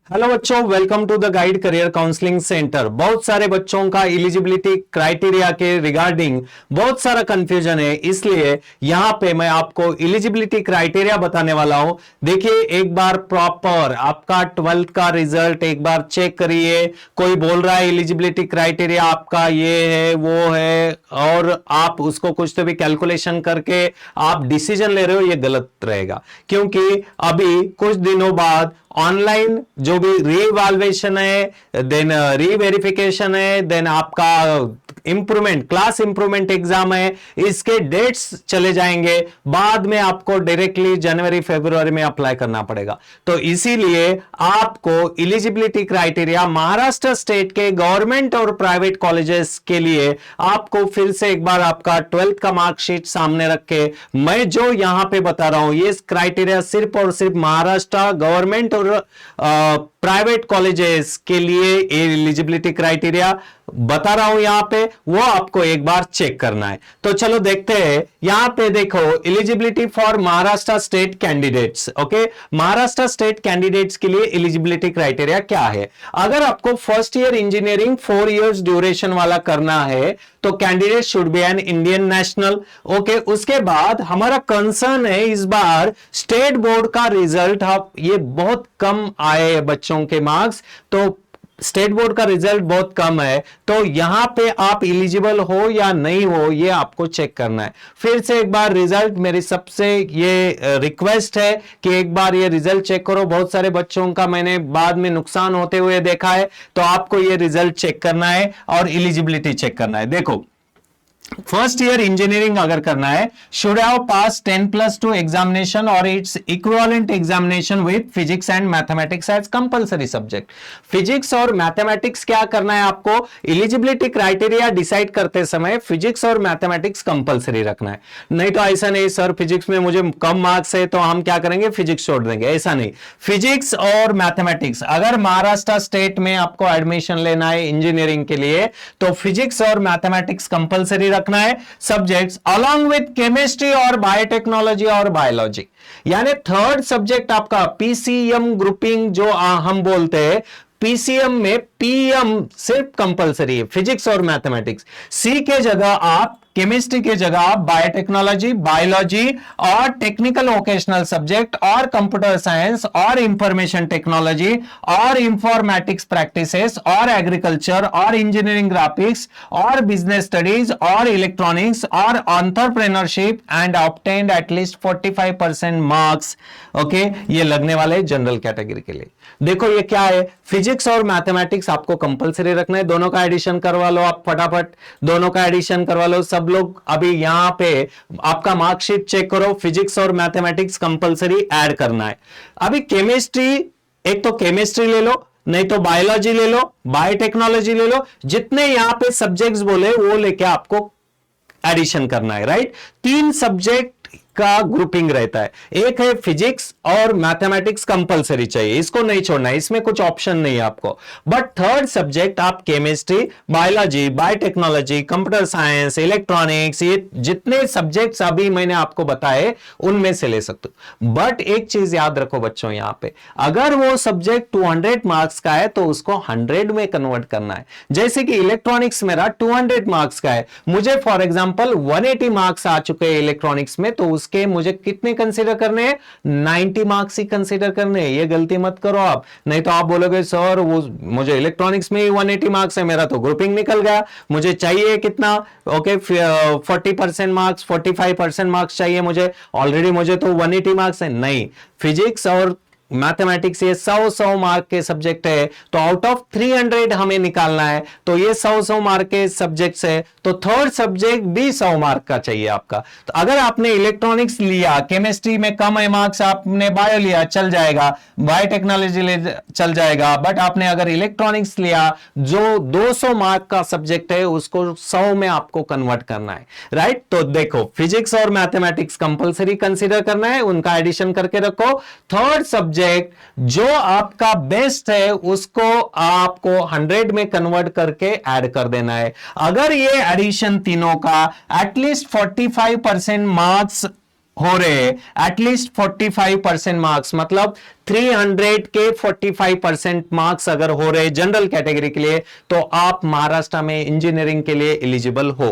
Hello बच्चों, welcome to the guide career counselling centre. बहुत सारे बच्चों का एलिजिबिलिटी क्राइटेरिया के रिगार्डिंग बहुत सारा कंफ्यूजन है, इसलिए यहां पे मैं आपको एलिजिबिलिटी क्राइटेरिया बताने वाला हूं। देखिए, एक बार प्रॉपर आपका 12th का रिजल्ट एक बार चेक करिए। कोई बोल रहा है एलिजिबिलिटी क्राइटेरिया आपका ये है वो है, और आप उसको कुछ तो भी कैलकुलेशन करके आप डिसीजन ले रहे हो, ये गलत रहेगा। क्योंकि अभी कुछ दिनों बाद ऑनलाइन जो भी रीइवैल्यूएशन है, देन रीवेरिफिकेशन है, देन आपका इंप्रूवमेंट क्लास इंप्रूवमेंट एग्जाम है, इसके डेट्स चले जाएंगे। बाद में आपको डायरेक्टली जनवरी फरवरी में अप्लाई करना पड़ेगा। तो इसीलिए आपको एलिजिबिलिटी क्राइटेरिया महाराष्ट्र स्टेट के गवर्नमेंट और प्राइवेट कॉलेजेस के लिए आपको फिर से एक बार आपका 12th का मार्कशीट सामने रख के मैं जो यहां पे बता रहा हूं, ये क्राइटेरिया सिर्फ और सिर्फ महाराष्ट्र गवर्नमेंट और प्राइवेट कॉलेजेस के लिए एलिजिबिलिटी क्राइटेरिया बता रहा हूं यहां पे, वो आपको एक बार चेक करना है। तो चलो देखते हैं। यहां पे देखो, eligibility for Maharashtra state candidates. Okay, Maharashtra state candidates के लिए एलिजिबिलिटी क्राइटेरिया क्या है? अगर आपको first year engineering 4 years duration वाला करना है तो candidate should be an Indian national. Okay, उसके बाद हमारा कंसर्न है इस बार स्टेट बोर्ड का रिजल्ट, ये बहुत कम आए बच्चों के मार्क्स, तो स्टेट बोर्ड का रिजल्ट बहुत कम है, तो यहां पे आप एलिजिबल हो या नहीं हो ये आपको चेक करना है। फिर से एक बार रिजल्ट, मेरी सबसे ये रिक्वेस्ट है कि एक बार ये रिजल्ट चेक करो। बहुत सारे बच्चों का मैंने बाद में नुकसान होते हुए देखा है, तो आपको ये रिजल्ट चेक करना है और एलिजिबिलिटी चेक करना है। देखो, फर्स्ट ईयर इंजीनियरिंग अगर करना है, शुड हैव पास 10+2 एग्जामिनेशन और its equivalent examination with physics and mathematics as compulsory subject. Physics और मैथमेटिक्स क्या करना है आपको? एलिजिबिलिटी क्राइटेरिया डिसाइड करते समय फिजिक्स और मैथमेटिक्स कंपलसरी रखना है। नहीं तो ऐसा नहीं सर फिजिक्स में मुझे कम मार्क्स है तो हम क्या करेंगे, फिजिक्स छोड़ देंगे, ऐसा नहीं। फिजिक्स और मैथमेटिक्स, अगर महाराष्ट्र स्टेट में आपको एडमिशन लेना है इंजीनियरिंग के लिए तो फिजिक्स और मैथमेटिक्स कंपलसरी रखना है सब्जेक्ट्स, अलॉन्ग विद केमिस्ट्री और बायोटेक्नोलॉजी और बायोलॉजी। यानी थर्ड सब्जेक्ट आपका पीसीएम ग्रुपिंग जो हम बोलते हैं, पीसीएम में पीएम सिर्फ कंपलसरी है, फिजिक्स और मैथमेटिक्स। सी के जगह आप केमिस्ट्री के जगह आप बायोटेक्नोलॉजी, बायोलॉजी और टेक्निकल वोकेशनल सब्जेक्ट और कंप्यूटर साइंस और इंफॉर्मेशन टेक्नोलॉजी और इंफॉर्मेटिक्स प्रैक्टिसेस और एग्रीकल्चर और इंजीनियरिंग ग्राफिक्स और बिजनेस स्टडीज और इलेक्ट्रॉनिक्स और entrepreneurship and obtained at least 45% marks. Okay, ये लगने वाले जनरल कैटेगरी के लिए। देखो ये क्या है, फिजिक्स और मैथमेटिक्स आपको कंपलसरी रखना है। दोनों का एडिशन करवा लो आप फटाफट, दोनों का एडिशन करवा लो। सब लोग अभी यहां पे आपका मार्कशीट चेक करो, फिजिक्स और मैथमेटिक्स कंपलसरी ऐड करना है। अभी केमिस्ट्री, एक तो केमिस्ट्री ले लो, नहीं तो बायोलॉजी ले लो, बायोटेक्नोलॉजी ले लो, जितने यहां पे सब्जेक्ट्स बोले वो लेके आपको एडिशन करना है। राइट, 3 सब्जेक्ट का ग्रुपिंग रहता है। एक है फिजिक्स और मैथमेटिक्स कंपलसरी चाहिए, इसको नहीं छोड़ना है, इसमें कुछ ऑप्शन नहीं है आपको। बट थर्ड सब्जेक्ट आप chemistry, biology, biotechnology, computer science, electronics, ये जितने सब्जेक्ट्स अभी मैंने आपको बताए उनमें से ले सकते हो। बट एक चीज याद रखो बच्चों, यहां पे अगर वो सब्जेक्ट 200 मार्क्स का है तो उसको 100 में कन्वर्ट करना है। जैसे कि इलेक्ट्रॉनिक्स मेरा 200 मार्क्स का है, मुझे फॉर एग्जाम्पल 180 मार्क्स आ चुके हैं इलेक्ट्रॉनिक्स में, तो के मुझे कितने कंसीडर करने हैं? 90 मार्क्स ही कंसीडर करने हैं। ये गलती मत करो आप, नहीं तो आप बोलोगे सर वो मुझे इलेक्ट्रॉनिक्स में ही 180 मार्क्स है, मेरा तो ग्रुपिंग निकल गया, मुझे चाहिए कितना? ओके, 40% मार्क्स, 45% मार्क्स चाहिए मुझे, ऑलरेडी मुझे तो 180 मार्क्स है। नहीं, फिजिक्स और मैथमेटिक्स ये 100 मार्क के सब्जेक्ट है, तो आउट ऑफ 300 हमें निकालना है, तो ये 100 मार्क के सब्जेक्ट्स है, तो थर्ड सब्जेक्ट भी 100 मार्क का चाहिए आपका। तो अगर आपने इलेक्ट्रॉनिक्स लिया, केमिस्ट्री में कम है मार्क्स, आपने बायो लिया चल जाएगा, बायोटेक्नोलॉजी ले चल जाएगा, बट आपने अगर इलेक्ट्रॉनिक्स लिया जो 200 मार्क का सब्जेक्ट है उसको 100 में आपको कन्वर्ट करना है। राइट, तो देखो फिजिक्स और मैथमेटिक्स कंपलसरी कंसीडर करना है, उनका एडिशन करके रखो। थर्ड सब्जेक्ट जो आपका बेस्ट है उसको आपको 100 में कन्वर्ट करके ऐड कर देना है। अगर ये एडिशन तीनों का एटलीस्ट 45% मार्क्स हो रहे एटलीस्ट 45% मार्क्स, मतलब 300 के 45% मार्क्स अगर हो रहे जनरल कैटेगरी के लिए, तो आप महाराष्ट्र में इंजीनियरिंग के लिए एलिजिबल हो।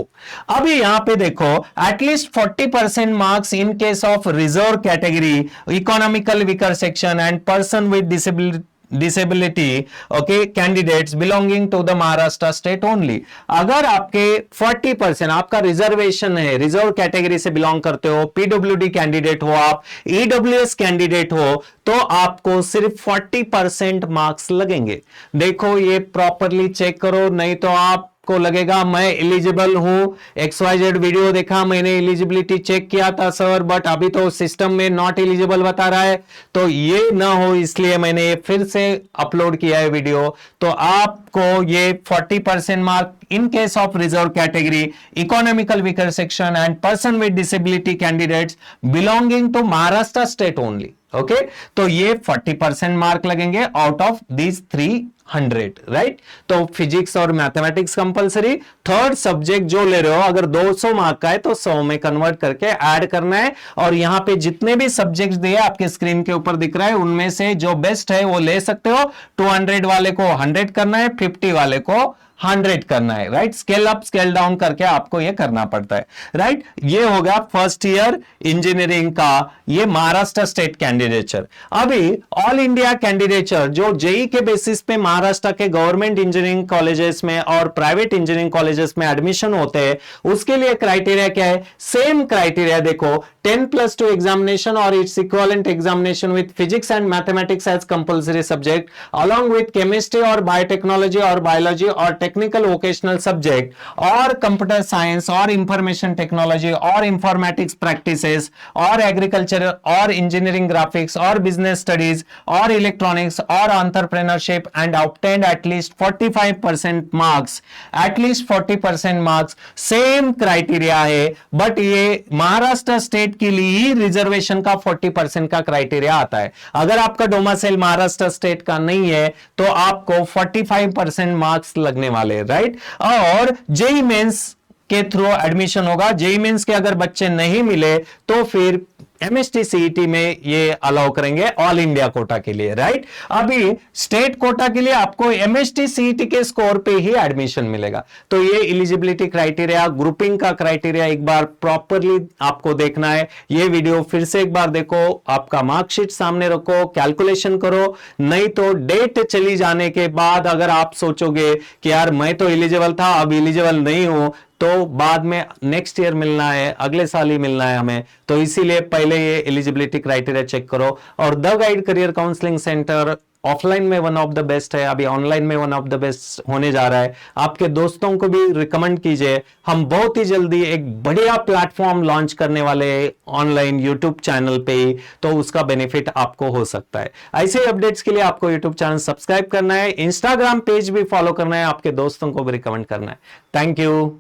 अभी यहां पे देखो, at least 40% marks in case of reserve category, economical weaker section and person with disability, okay, candidates belonging to the Maharashtra state only. अगर आपके 40% आपका रिजर्वेशन है, रिजर्व कैटेगरी से बिलोंग करते हो, पीडब्ल्यूडी कैंडिडेट हो, आप ईडब्ल्यूएस कैंडिडेट हो, तो आपको सिर्फ 40% मार्क्स लगेंगे। देखो ये प्रॉपरली चेक करो, नहीं तो आप को लगेगा मैं एलिजिबल हूं, XYZ वीडियो देखा मैंने, एलिजिबिलिटी चेक किया था सर, बट अभी तो सिस्टम में नॉट एलिजिबल बता रहा है। तो ये ना हो इसलिए मैंने फिर से अपलोड किया है वीडियो। तो आपको ये 40% mark in case of reserve category, economical weaker section and person with disability candidates belonging to Maharashtra state only, okay, तो ये 40% मार्क लगेंगे आउट ऑफ दीज 300, राइट। तो फिजिक्स और मैथमेटिक्स कंपलसरी, थर्ड सब्जेक्ट जो ले रहे हो अगर 200 मार्क का है तो 100 में कन्वर्ट करके ऐड करना है। और यहां पे जितने भी सब्जेक्ट्स दिए आपके स्क्रीन के ऊपर दिख रहा है, उनमें से जो बेस्ट है वो ले सकते हो। 200 वाले को 100 करना है, 50 वाले को 100 करना है, right. Scale up scale down करके आपको ये करना पड़ता है, राइट। ये होगा फर्स्ट ईयर इंजीनियरिंग का ये महाराष्ट्र स्टेट कैंडिडेचर। अभी ऑल इंडिया कैंडिडेचर जो जेई के बेसिस पे महाराष्ट्र के गवर्नमेंट इंजीनियरिंग कॉलेजेस में और प्राइवेट इंजीनियरिंग कॉलेजेस में एडमिशन होते हैं, उसके लिए क्राइटेरिया क्या है? सेम क्राइटेरिया देखो, 10+2 एग्जामिनेशन और its equivalent examination with physics and mathematics as compulsory subject along with chemistry और बायोटेक्नोलॉजी और बायोलॉजी और टेक्निकल वोकेशनल सब्जेक्ट और कंप्यूटर साइंस और इंफॉर्मेशन टेक्नोलॉजी और इंफॉर्मेटिक्स प्रैक्टिसेस और एग्रीकल्चर और इंजीनियरिंग ग्राफिक्स और बिजनेस स्टडीज और इलेक्ट्रॉनिक्स और entrepreneurship and obtained at least 45% marks, at least 40% marks. Same criteria है, बट ये महाराष्ट्र स्टेट के लिए रिजर्वेशन का 40% का क्राइटेरिया आता है। अगर आपका डोमासेल महाराष्ट्र स्टेट का नहीं है तो आपको 45% मार्क्स लगने वाले, राइट। और जेई मेंस के थ्रू एडमिशन होगा। जेई मेंस के अगर बच्चे नहीं मिले तो फिर एमएसटी सीईटी में ये अलाउ करेंगे ऑल इंडिया कोटा के लिए, राइट। अभी स्टेट कोटा के लिए आपको एमएसटी सीईटी के स्कोर पे ही एडमिशन मिलेगा। तो ये एलिजिबिलिटी क्राइटेरिया, ग्रुपिंग का क्राइटेरिया एक बार प्रॉपरली आपको देखना है। ये वीडियो फिर से एक बार देखो, आपका मार्कशीट सामने रखो, कैलकुलेशन करो, नहीं तो डेट चली जाने के बाद अगर आप सोचोगे कि यार मैं तो एलिजिबल था अब एलिजिबल नहीं हूं, तो बाद में नेक्स्ट ईयर मिलना है, अगले साल ही मिलना है हमें। तो इसीलिए पहले ये एलिजिबिलिटी क्राइटेरिया चेक करो। और the guide career counselling centre offline में वन ऑफ द बेस्ट है, अभी ऑनलाइन में वन ऑफ द बेस्ट होने जा रहा है। आपके दोस्तों को भी रिकमेंड कीजिए। हम बहुत ही जल्दी एक बढ़िया प्लेटफॉर्म लॉन्च करने वाले ऑनलाइन यूट्यूब चैनल पे ही, तो उसका बेनिफिट आपको हो सकता है। ऐसे ही अपडेट्स के लिए आपको यूट्यूब चैनल सब्सक्राइब करना है, इंस्टाग्राम पेज भी फॉलो करना है, आपके दोस्तों को भी रिकमेंड करना है। Thank you.